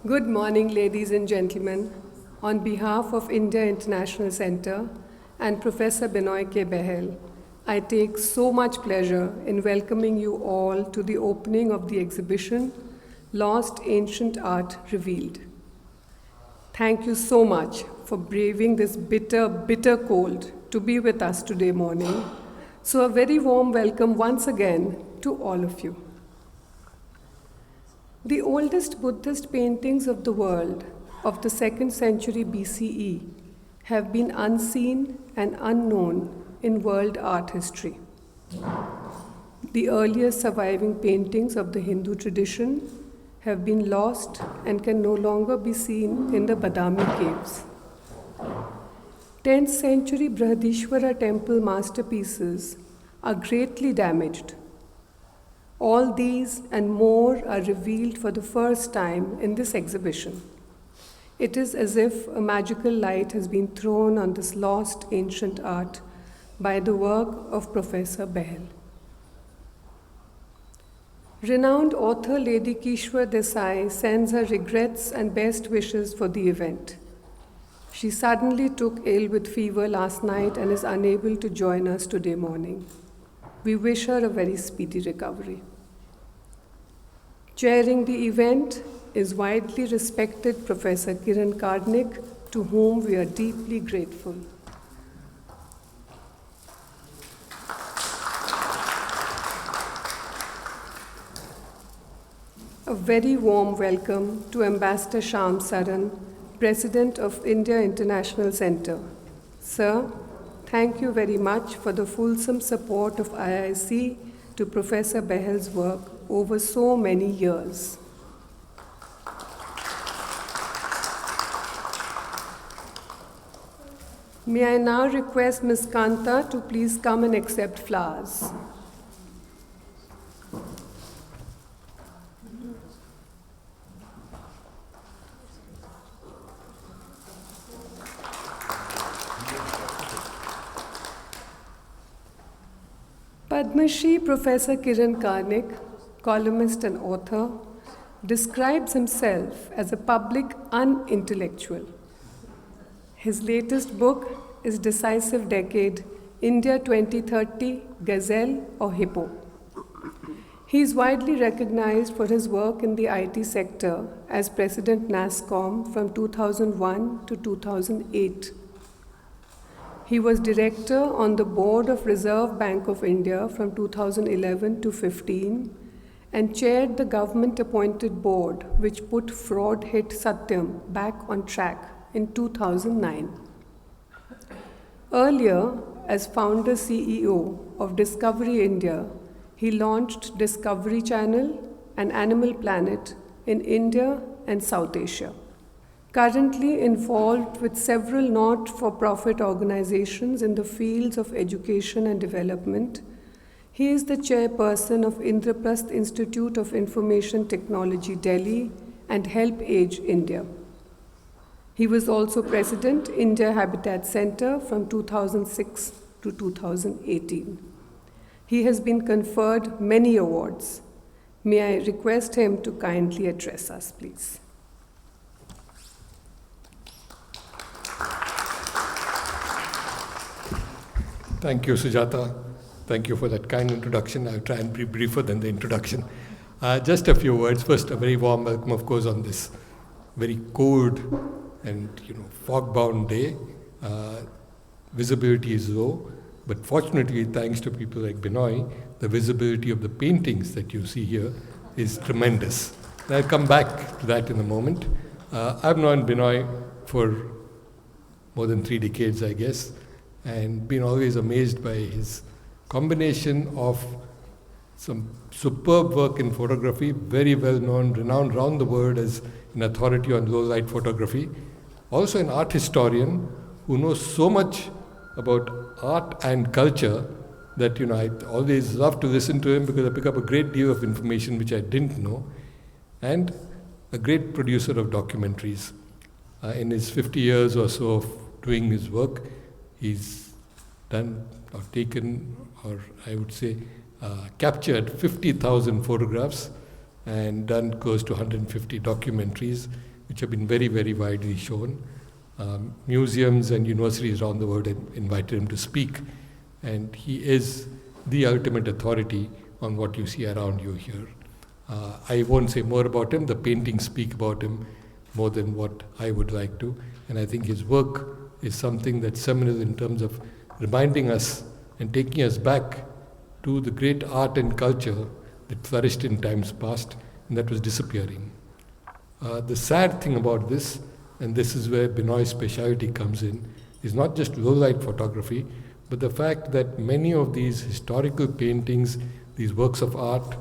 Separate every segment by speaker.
Speaker 1: Good morning, ladies and gentlemen. On behalf of India International Center and Professor Benoy K. Behl, I take so much pleasure in welcoming you all to the opening of the exhibition, Lost Ancient Art Revealed. Thank you so much for braving this bitter, bitter cold to be with us today morning. So a very warm welcome once again to all of you. The oldest Buddhist paintings of the world of the 2nd century BCE have been unseen and unknown in world art history. The earliest surviving paintings of the Hindu tradition have been lost and can no longer be seen in the Badami Caves. 10th century Brhadiswara temple masterpieces are greatly damaged. All these and more are revealed for the first time in this exhibition. It is as if a magical light has been thrown on this lost ancient art by the work of Professor Behl. Renowned author Lady Kishwar Desai sends her regrets and best wishes for the event. She suddenly took ill with fever last night and is unable to join us today morning. We wish her a very speedy recovery. Chairing the event is widely respected Professor Kiran Karnik, to whom we are deeply grateful. A very warm welcome to Ambassador Shyam Saran, President of India International Center. Sir, thank you very much for the fulsome support of IIC to Professor Behl's work over so many years. May I now request Ms. Kanta to please come and accept flowers. Padma Shri Professor Kiran Karnik, columnist and author, describes himself as a public unintellectual. His latest book is Decisive Decade, India 2030, Gazelle or Hippo. He is widely recognized for his work in the IT sector as President NASSCOM from 2001 to 2008. He was director on the board of Reserve Bank of India from 2011 to 15 and chaired the government-appointed board which put fraud hit Satyam back on track in 2009. Earlier, as founder CEO of Discovery India, he launched Discovery Channel and Animal Planet in India and South Asia. Currently involved with several not-for-profit organizations in the fields of education and development, he is the chairperson of Indraprasth Institute of Information Technology, Delhi, and HelpAge India. He was also president, India Habitat Center from 2006 to 2018. He has been conferred many awards. May I request him to kindly address us, please.
Speaker 2: Thank you, Sujata. Thank you for that kind introduction. I'll try and be briefer than the introduction. Just a few words. First, a very warm welcome, of course, on this very cold and fog-bound day. Visibility is low, but fortunately, thanks to people like Benoy, the visibility of the paintings that you see here is tremendous. And I'll come back to that in a moment. I've known Benoy for more than 3 decades, I guess, and been always amazed by his combination of some superb work in photography, very well known, renowned around the world as an authority on low light photography, also an art historian who knows so much about art and culture that I always love to listen to him because I pick up a great deal of information which I didn't know, and a great producer of documentaries. In his 50 years or so of doing his work, he's done or taken, or I would say captured 50,000 photographs and done close to 150 documentaries which have been very, very widely shown. Museums and universities around the world have invited him to speak, and he is the ultimate authority on what you see around you here. I won't say more about him. The paintings speak about him more than what I would like to, and I think his work is something that's seminal in terms of reminding us and taking us back to the great art and culture that flourished in times past and that was disappearing. The sad thing about this, and this is where Benoy's specialty comes in, is not just low-light photography, but the fact that many of these historical paintings, these works of art,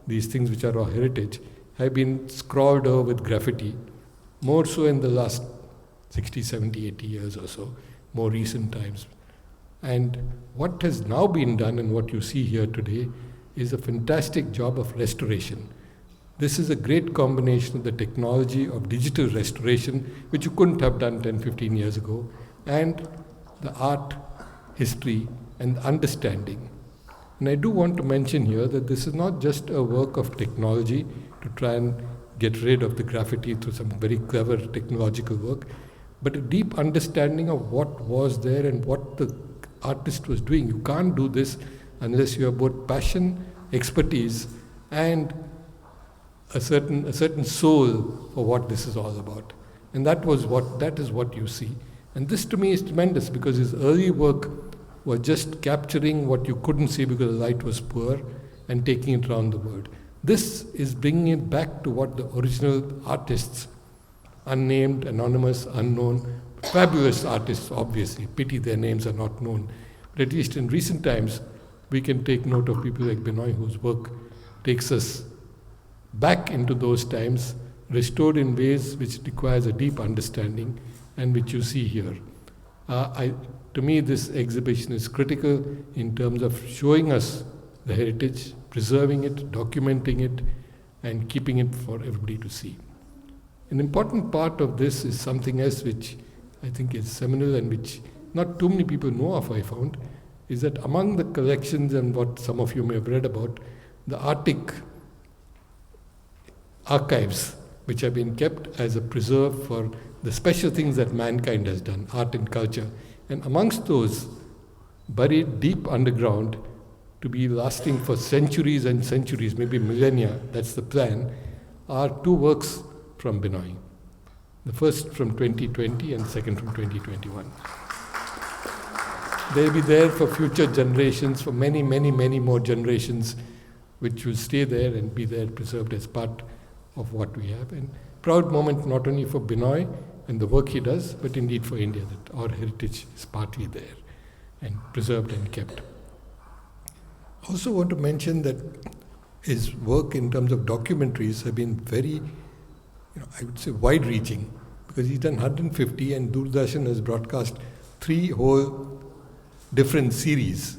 Speaker 2: these things which are our heritage, have been scrawled over with graffiti, more so in the last 60, 70, 80 years or so, more recent times. And what has now been done and what you see here today is a fantastic job of restoration. This is a great combination of the technology of digital restoration, which you couldn't have done 10, 15 years ago, and the art, history, and understanding. And I do want to mention here that this is not just a work of technology to try and get rid of the graffiti through some very clever technological work, but a deep understanding of what was there and what the artist was doing. You can't do this unless you have both passion, expertise, and a certain soul for what this is all about. And that is what you see. And this to me is tremendous, because his early work was just capturing what you couldn't see because the light was poor and taking it around the world. This is bringing it back to what the original artists, unnamed, anonymous, unknown, fabulous artists, obviously, pity their names are not known. But at least in recent times, we can take note of people like Benoy, whose work takes us back into those times, restored in ways which requires a deep understanding, and which you see here. To me, this exhibition is critical in terms of showing us the heritage, preserving it, documenting it, and keeping it for everybody to see. An important part of this is something else which I think is seminal and which not too many people know of, I found, is that among the collections and what some of you may have read about, the Arctic archives, which have been kept as a preserve for the special things that mankind has done, art and culture. And amongst those, buried deep underground, to be lasting for centuries and centuries, maybe millennia, that's the plan, are two works from Benoy. The first from 2020 and the second from 2021. They'll be there for future generations, for many, many, many more generations, which will stay there and be there preserved as part of what we have. And proud moment not only for Benoy and the work he does, but indeed for India, that our heritage is partly there and preserved and kept. I also want to mention that his work in terms of documentaries have been very, I would say wide-reaching, because he's done 150 and Doordarshan has broadcast 3 whole different series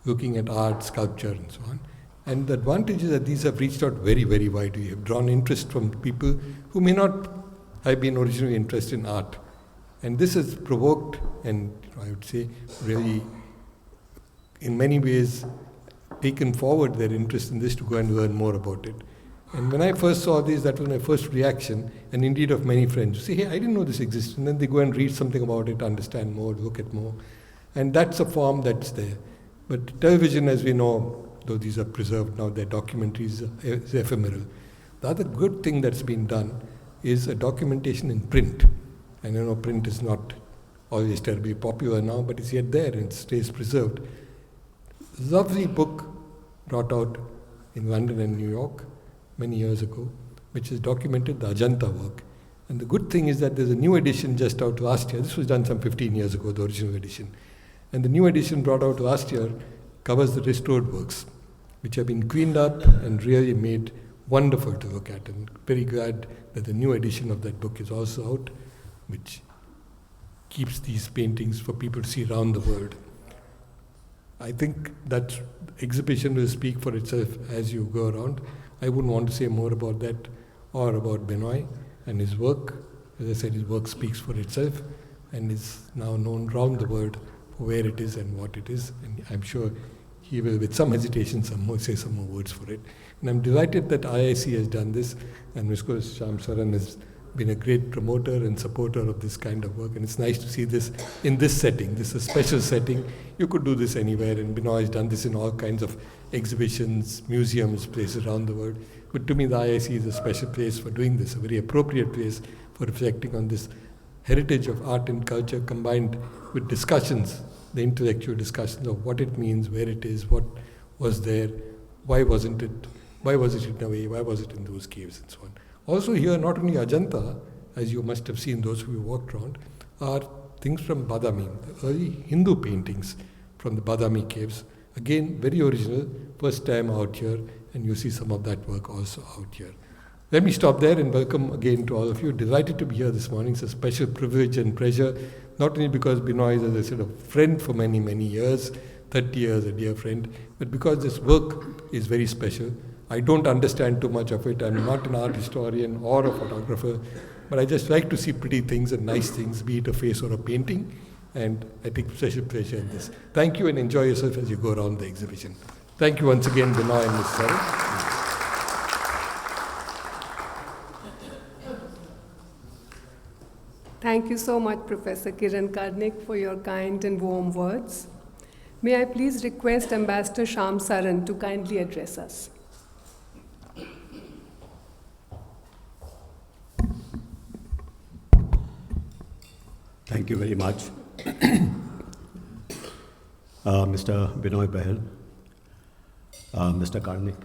Speaker 2: looking at art, sculpture and so on. And the advantage is that these have reached out very, very widely, have drawn interest from people who may not have been originally interested in art. And this has provoked, and I would say really in many ways taken forward their interest in this to go and learn more about it. And when I first saw this, that was my first reaction, and indeed of many friends, who say, hey, I didn't know this existed. And then they go and read something about it, understand more, look at more. And that's a form that's there. But television, as we know, though these are preserved now, they're documentaries, is ephemeral. The other good thing that's been done is a documentation in print. And print is not always terribly popular now, but it's yet there and it stays preserved. Lovely book brought out in London and New York many years ago, which has documented the Ajanta work. And the good thing is that there's a new edition just out last year. This was done some 15 years ago, the original edition. And the new edition brought out last year covers the restored works, which have been cleaned up and really made wonderful to look at. And very glad that the new edition of that book is also out, which keeps these paintings for people to see around the world. I think that exhibition will speak for itself as you go around. I wouldn't want to say more about that or about Benoy and his work. As I said, his work speaks for itself and is now known around the world for where it is and what it is. And I'm sure he will, with some hesitation, say some more words for it. And I'm delighted that IIC has done this, and of course Shyam Saran has been a great promoter and supporter of this kind of work, and it's nice to see this in this setting. This is a special setting. You could do this anywhere, and Benoy has done this in all kinds of exhibitions, museums, places around the world. But to me, the IIC is a special place for doing this, a very appropriate place for reflecting on this heritage of art and culture combined with discussions, the intellectual discussions of what it means, where it is, what was there, why was it in a way, why was it in those caves, and so on. Also here, not only Ajanta, as you must have seen those who walked around, are things from Badami, the early Hindu paintings from the Badami Caves. Again, very original, first time out here, and you see some of that work also out here. Let me stop there and welcome again to all of you. Delighted to be here this morning. It's a special privilege and pleasure, not only because Benoy is, as I said, a friend for many, many years, 30 years, a dear friend, but because this work is very special. I don't understand too much of it. I'm not an art historian or a photographer, but I just like to see pretty things and nice things, be it a face or a painting, and I take special pleasure in this. Thank you and enjoy yourself as you go around the exhibition. Thank you once again, Benoy and Ms. Saran.
Speaker 1: Thank you so much, Professor Kiran Karnik, for your kind and warm words. May I please request Ambassador Shyam Saran to kindly address us.
Speaker 3: Thank you very much. Mr. Benoy Behl, Mr. Karnik,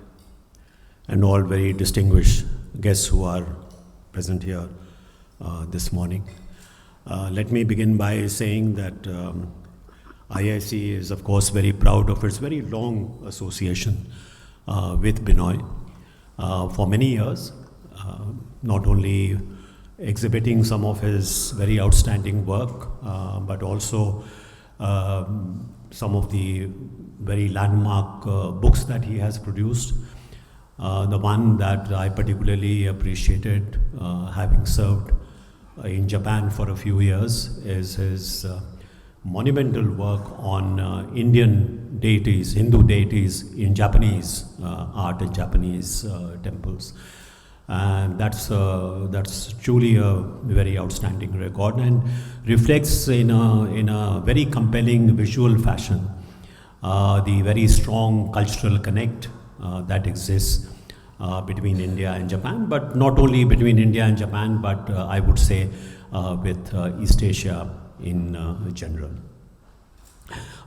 Speaker 3: and all very distinguished guests who are present here this morning. Let me begin by saying that IIC is, of course, very proud of its very long association with Benoy for many years, not only exhibiting some of his very outstanding work, but also some of the very landmark books that he has produced. The one that I particularly appreciated, having served in Japan for a few years, is his monumental work on Indian deities, Hindu deities in Japanese art and Japanese temples. And that's truly a very outstanding record and reflects in a very compelling visual fashion the very strong cultural connect that exists between India and Japan, but not only between India and Japan, but I would say with East Asia in general.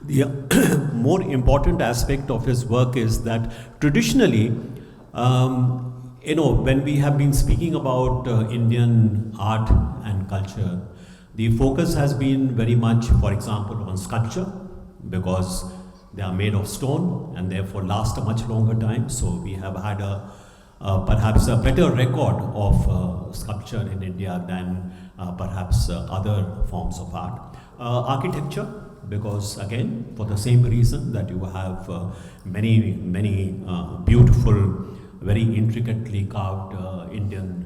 Speaker 3: The more important aspect of his work is that traditionally, when we have been speaking about Indian art and culture, the focus has been very much, for example, on sculpture, because they are made of stone and therefore last a much longer time. So we have had perhaps a better record of sculpture in India than perhaps other forms of art. Architecture, because again, for the same reason that you have many beautiful, very intricately carved Indian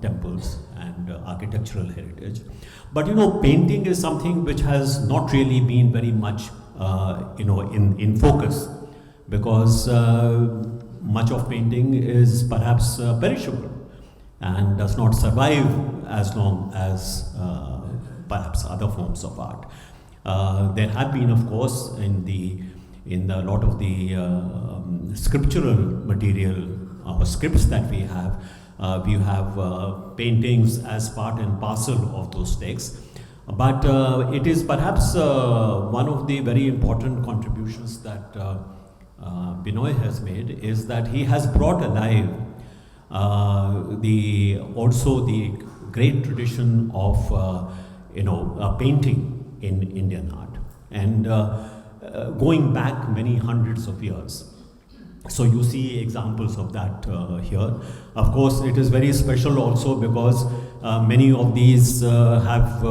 Speaker 3: temples and architectural heritage. But painting is something which has not really been very much in focus, because much of painting is perhaps perishable and does not survive as long as perhaps other forms of art. There have been, of course, in a lot of the scriptural material or scripts that we have paintings as part and parcel of those texts. But it is perhaps one of the very important contributions that Benoy has made is that he has brought alive also the great tradition of painting in Indian art, and going back many hundreds of years. So you see examples of that here. Of course, it is very special also because many of these have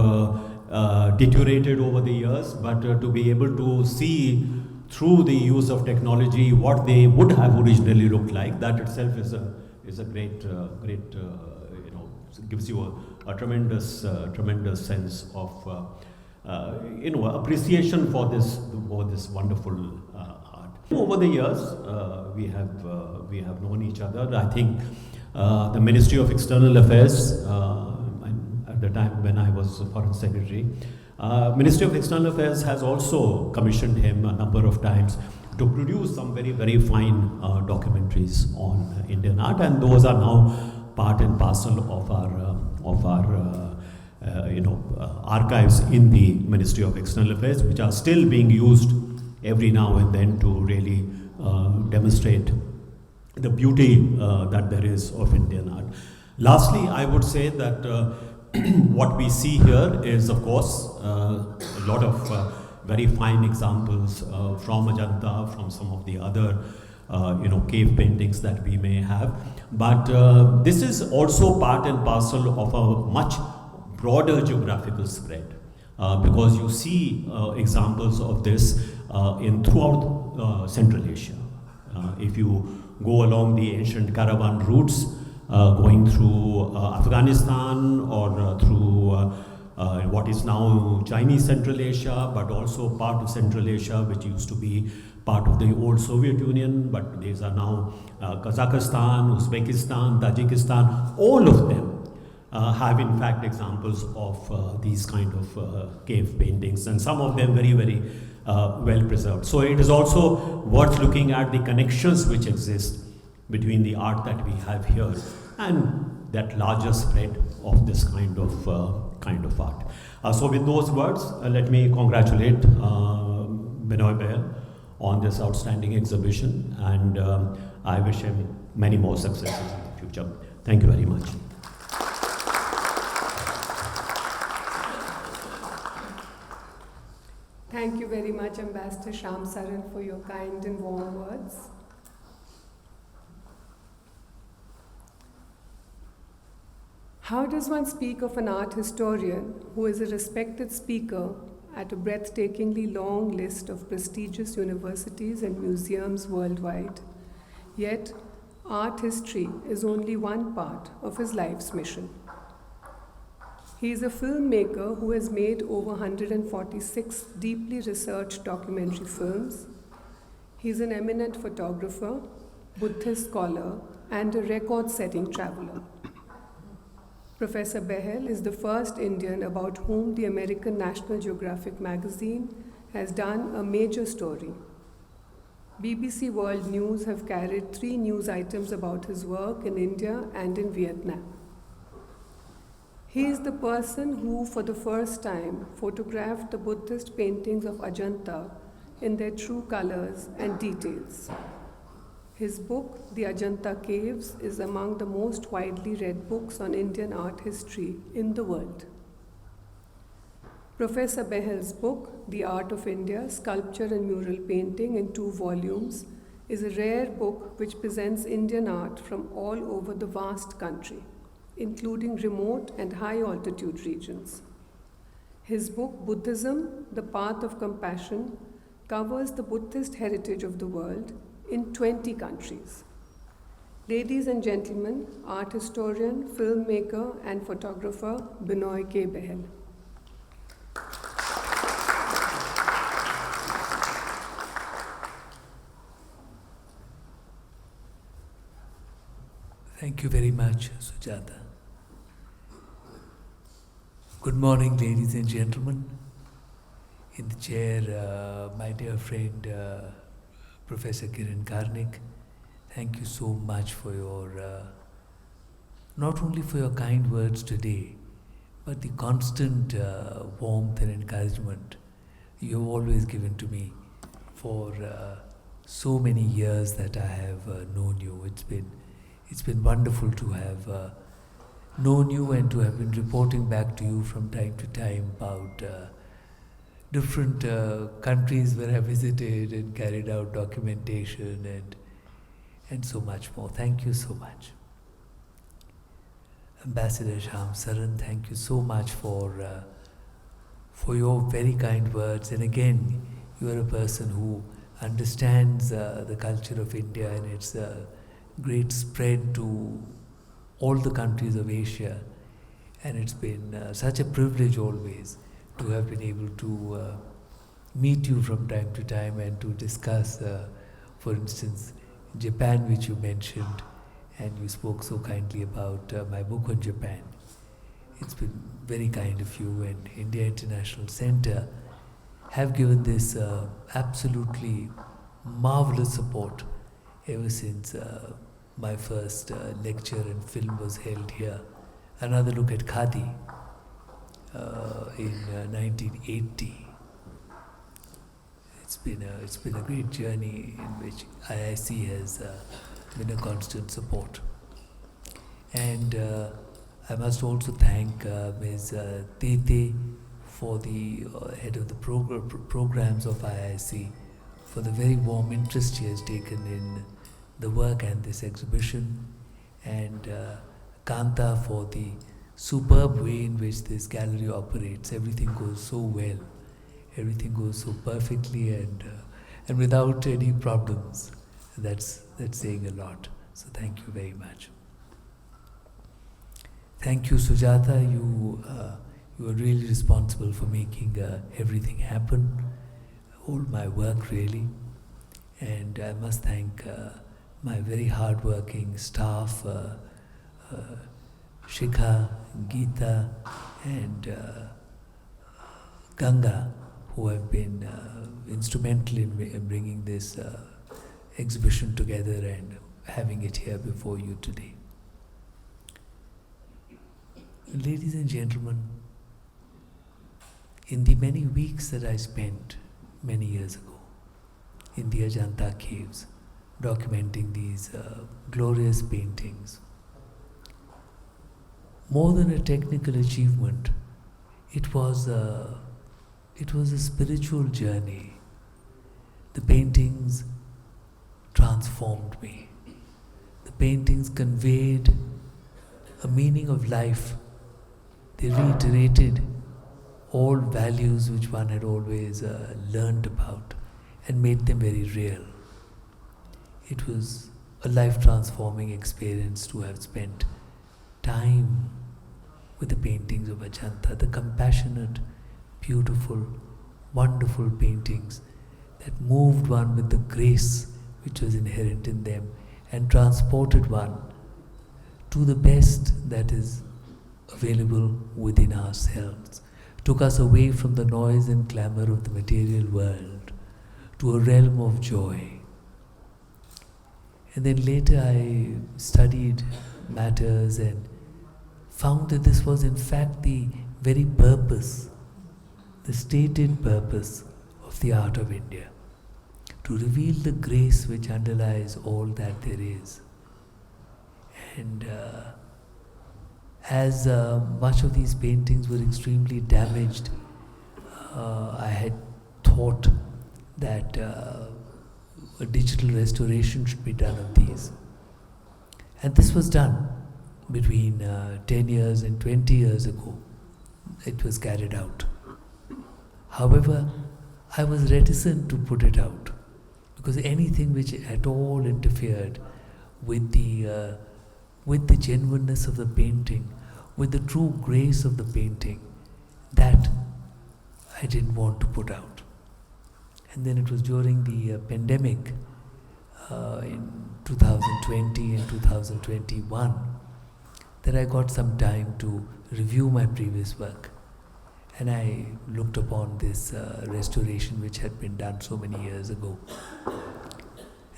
Speaker 3: deteriorated over the years, but to be able to see through the use of technology what they would have originally looked like, that itself is a great gives you a tremendous sense of appreciation for this wonderful art. Over the years, we have known each other. I think The Ministry of External Affairs, and at the time when I was Foreign Secretary, Ministry of External Affairs has also commissioned him a number of times to produce some very, very fine documentaries on Indian art, and those are now part and parcel of our archives in the Ministry of External Affairs, which are still being used every now and then to really demonstrate the beauty that there is of Indian art. Lastly, I would say that what we see here is, of course, a lot of very fine examples from Ajanta, from some of the other cave paintings that we may have. But this is also part and parcel of a much broader geographical spread, because you see examples of this throughout Central Asia. If you go along the ancient caravan routes, going through Afghanistan or through what is now Chinese Central Asia, but also part of Central Asia, which used to be part of the old Soviet Union, but these are now Kazakhstan, Uzbekistan, Tajikistan. All of them have in fact examples of these kind of cave paintings, and some of them very, very well preserved. So it is also worth looking at the connections which exist between the art that we have here and that larger spread of this kind of art. So with those words, let me congratulate Benoy Behl on this outstanding exhibition, and I wish him many more successes in the future. Thank you very much.
Speaker 1: Thank you very much, Ambassador Shyam Saran, for your kind and warm words. How does one speak of an art historian who is a respected speaker at a breathtakingly long list of prestigious universities and museums worldwide? Yet, art history is only one part of his life's mission. He is a filmmaker who has made over 146 deeply researched documentary films. He is an eminent photographer, Buddhist scholar, and a record-setting traveler. Professor Behl is the first Indian about whom the American National Geographic magazine has done a major story. BBC World News have carried 3 news items about his work in India and in Vietnam. He is the person who, for the first time, photographed the Buddhist paintings of Ajanta in their true colors and details. His book, The Ajanta Caves, is among the most widely read books on Indian art history in the world. Professor Behl's book, The Art of India, Sculpture and Mural Painting in 2 volumes, is a rare book which presents Indian art from all over the vast country, including remote and high-altitude regions. His book, Buddhism, The Path of Compassion, covers the Buddhist heritage of the world in 20 countries. Ladies and gentlemen, art historian, filmmaker, and photographer Benoy K. Behl.
Speaker 4: Thank you very much, Sujata. Good morning, ladies and gentlemen. In the chair, my dear friend, Professor Kiran Karnik, thank you so much for your, not only for your kind words today, but the constant warmth and encouragement you have always given to me for so many years that I have known you. It's been wonderful to have known you and to have been reporting back to you from time to time about different countries where I visited and carried out documentation and so much more. Thank you so much. Ambassador Shyam Saran, thank you so much for your very kind words. And again, you are a person who understands the culture of India and its great spread to all the countries of Asia. And it's been such a privilege always to have been able to meet you from time to time and to discuss, for instance, Japan, which you mentioned, and you spoke so kindly about my book on Japan. It's been very kind of you, and India International Center have given this absolutely marvelous support ever since my first lecture and film was held here. Another look at Khadi in 1980. It's been a great journey in which IIC has been a constant support. And I must also thank Ms. Tete, for the head of the programs of IIC, for the very warm interest she has taken in the work and this exhibition, and Kanta for the superb way in which this gallery operates. Everything goes so well, everything goes so perfectly, and without any problems. That's saying a lot. So thank you very much. Thank you, Sujata. You are really responsible for making everything happen, all my work really. And I must thank my very hard-working staff, Shikha, Geeta, and Ganga, who have been instrumental in bringing this exhibition together and having it here before you today. Ladies and gentlemen, in the many weeks that I spent many years ago in the Ajanta Caves, documenting these glorious paintings, more than a technical achievement, it was a spiritual journey. The paintings transformed me. The paintings conveyed a meaning of life. They reiterated all values which one had always learned about and made them very real. It was a life-transforming experience to have spent time with the paintings of Ajanta, the compassionate, beautiful, wonderful paintings that moved one with the grace which was inherent in them and transported one to the best that is available within ourselves, took us away from the noise and clamor of the material world to a realm of joy. And then later I studied matters and found that this was in fact the very purpose, the stated purpose of the art of India, to reveal the grace which underlies all that there is. And as much of these paintings were extremely damaged, I had thought that a digital restoration should be done of these. And this was done between 10 years and 20 years ago. It was carried out. However, I was reticent to put it out because anything which at all interfered with the genuineness of the painting, with the true grace of the painting, that I didn't want to put out. And then it was during the pandemic in 2020 and 2021 that I got some time to review my previous work. And I looked upon this restoration which had been done so many years ago.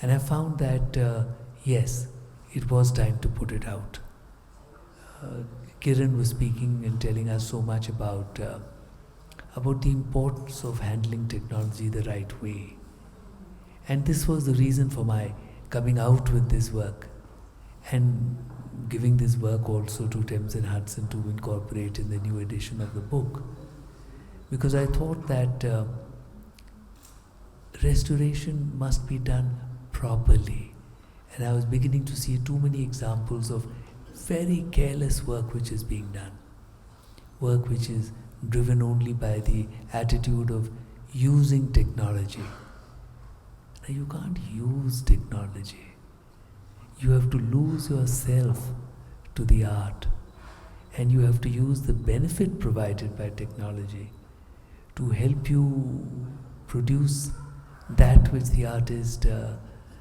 Speaker 4: And I found that, yes, it was time to put it out. Kiran was speaking and telling us so much about the importance of handling technology the right way. And this was the reason for my coming out with this work and giving this work also to Thames and Hudson to incorporate in the new edition of the book. Because I thought that restoration must be done properly. And I was beginning to see too many examples of very careless work which is being done. Work which is driven only by the attitude of using technology. Now you can't use technology. You have to lose yourself to the art, and you have to use the benefit provided by technology to help you produce that which the artist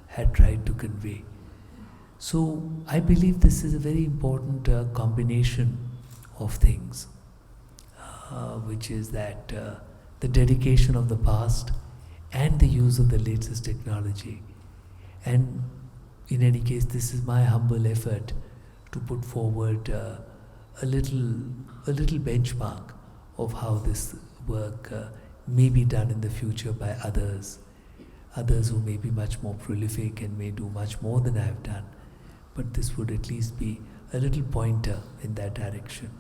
Speaker 4: had tried to convey. So I believe this is a very important combination of things, which is that the dedication of the past and the use of the latest technology. And in any case, this is my humble effort to put forward a little benchmark of how this work may be done in the future by others who may be much more prolific and may do much more than I have done. But this would at least be a little pointer in that direction.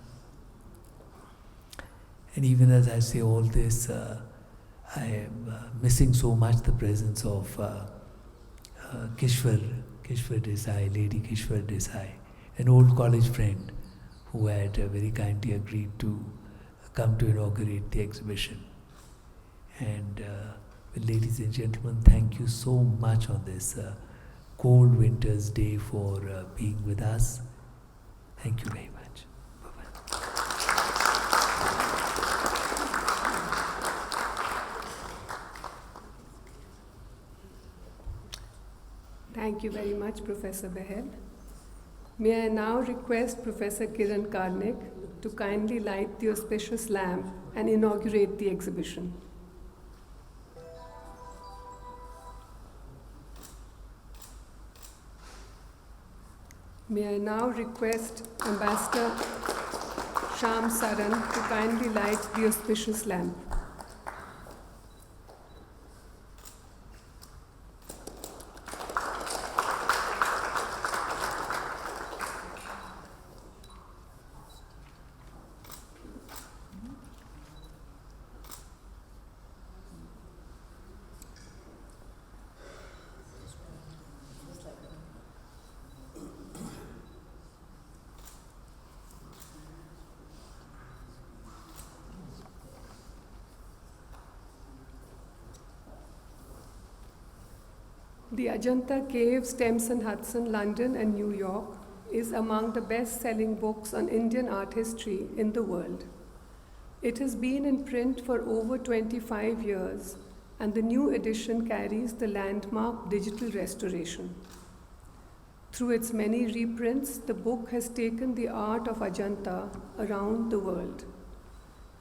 Speaker 4: And even as I say all this, I am missing so much the presence of Kishwar Desai, Lady Kishwar Desai, an old college friend who had very kindly agreed to come to inaugurate the exhibition. And ladies and gentlemen, thank you so much on this cold winter's day for being with us. Thank you very much. Bye-bye.
Speaker 1: Thank you very much, Professor Behl. May I now request Professor Kiran Karnik to kindly light the auspicious lamp and inaugurate the exhibition. May I now request Ambassador Shyam Saran to kindly light the auspicious lamp. The Ajanta Caves, Thames and Hudson, London and New York is among the best-selling books on Indian art history in the world. It has been in print for over 25 years, and the new edition carries the landmark digital restoration. Through its many reprints, the book has taken the art of Ajanta around the world.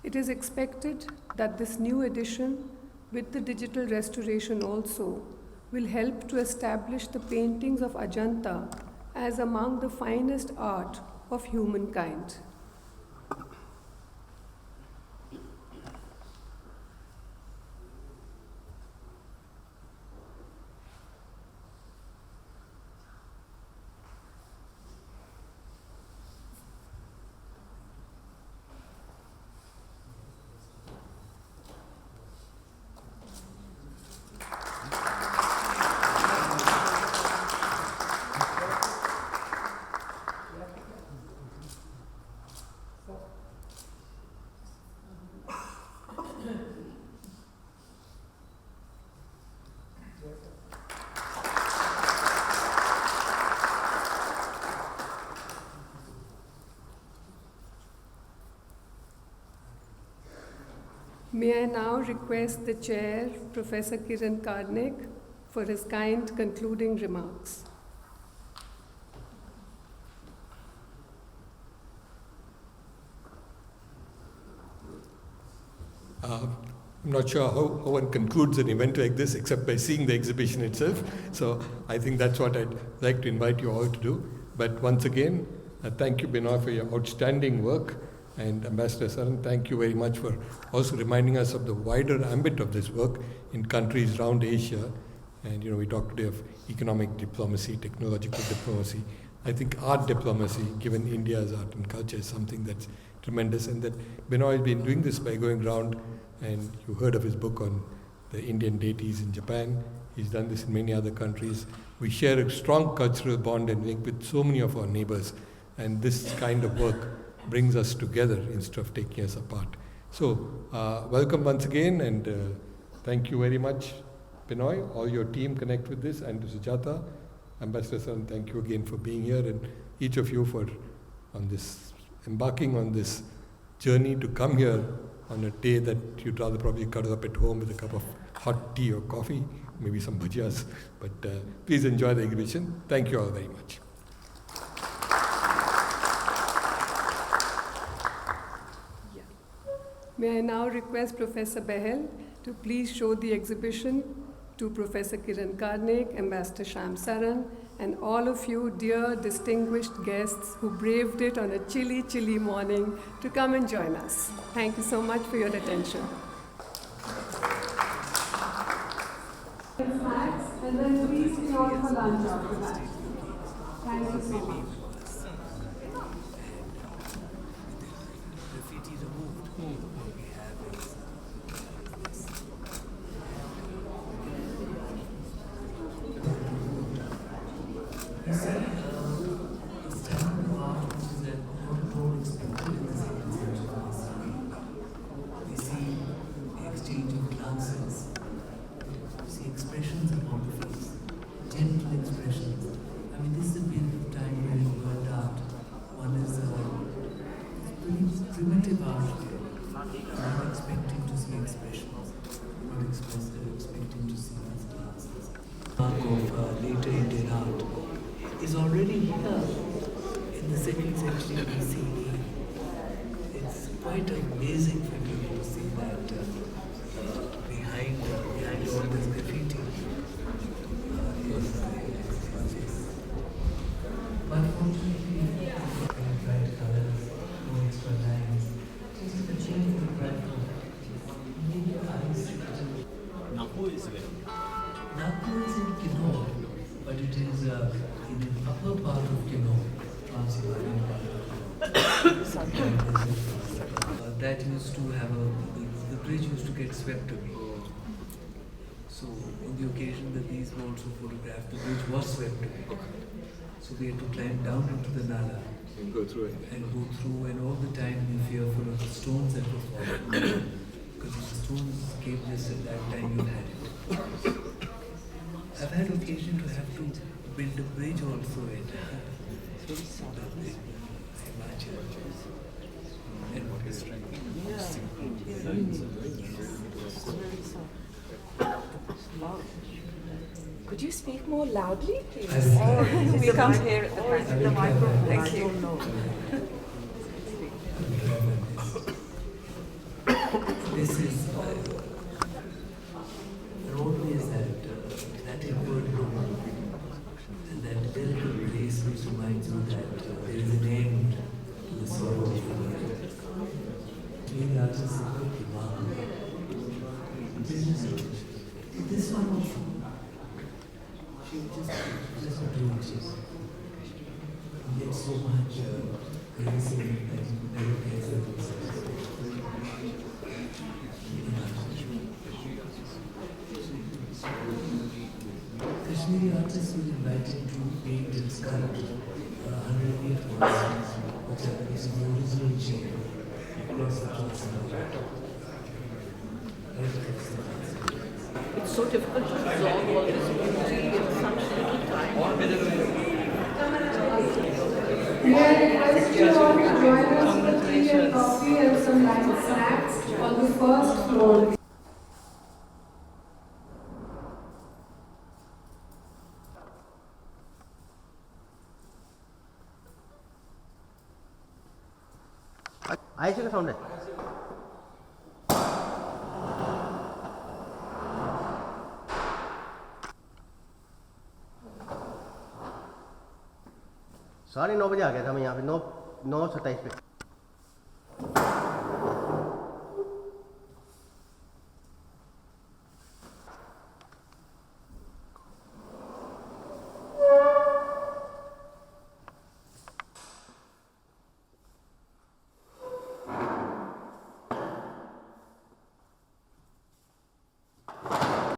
Speaker 1: It is expected that this new edition, with the digital restoration also, will help to establish the paintings of Ajanta as among the finest art of humankind. May I now request the Chair, Professor Kiran Karnik, for his kind concluding remarks.
Speaker 2: I'm not sure how one concludes an event like this except by seeing the exhibition itself. So I think that's what I'd like to invite you all to do. But once again, thank you, Benoy, for your outstanding work. And Ambassador Saran, thank you very much for also reminding us of the wider ambit of this work in countries around Asia. And we talked today of economic diplomacy, technological diplomacy. I think art diplomacy, given India's art and culture, is something that's tremendous. And that Benoy has been doing this by going around, and you heard of his book on the Indian deities in Japan. He's done this in many other countries. We share a strong cultural bond and link with so many of our neighbors. And this kind of work brings us together instead of taking us apart. So, welcome once again, and thank you very much, Benoy, all your team connect with this, and to Sujata. Ambassador Saran, thank you again for being here, and each of you for embarking on this journey to come here on a day that you'd rather probably cuddle up at home with a cup of hot tea or coffee, maybe some bhajiyas. But please enjoy the exhibition. Thank you all very much.
Speaker 1: May I now request Professor Behl to please show the exhibition to Professor Kiran Karnik, Ambassador Shyam Saran, and all of you dear distinguished guests who braved it on a chilly, chilly morning to come and join us. Thank you so much for your attention. Snacks, and then please stay on for lunch after that. Thank you so much.
Speaker 4: Graffiti removed. What we have is you see, the standard of art is that control expected in the second century BC. We see the exchange of glances, we see expressions upon the face, gentle expressions. I mean, this is a period of time where you learned art. One is primitive art here. Not expecting to see expressions, not expecting to see these glances. Mark of later Indian art is already here in the 2nd century BCE. It's quite amazing for people to see that behind all this graffiti is this. But fortunately, very bright colors, no extra lines, just the change of the background. Make your eyes
Speaker 3: Napo is where?
Speaker 4: Nagpur is in Kinnaur, but it is in the upper part of Kinnaur, Trans-Himalayan part. That used to have the bridge used to get swept away. So on the occasion that these were also photographed, the bridge was swept away. So we had to climb down into the Nala
Speaker 5: And go through it.
Speaker 4: and all the time be fearful of the stones that were falling. Because if the stones came just at that time, you had it. I've had occasion to have to build a bridge also in Himachal. And what is
Speaker 6: Could you speak more loudly, please?
Speaker 4: I
Speaker 6: We can't hear at the
Speaker 4: I
Speaker 6: back.
Speaker 4: will try.
Speaker 6: Thank you.
Speaker 4: This is roadway is that inward look and that delicate grace which reminds you that there is an end to the sorrow of the world. Maybe I'll just say, this one also. She just doing this. Get so much grace in it that you never get it. Kashmiri artists were invited to paint and sculpt 108 horses, which are the original shape.
Speaker 6: It's so difficult to resolve all this beauty in such little time.
Speaker 1: May I request you all to join us for tea and coffee and some light snacks on the first floor.
Speaker 7: आयचे का sound है साढ़े 9 बजे आ गया था मैं यहाँ पे 9:27 पे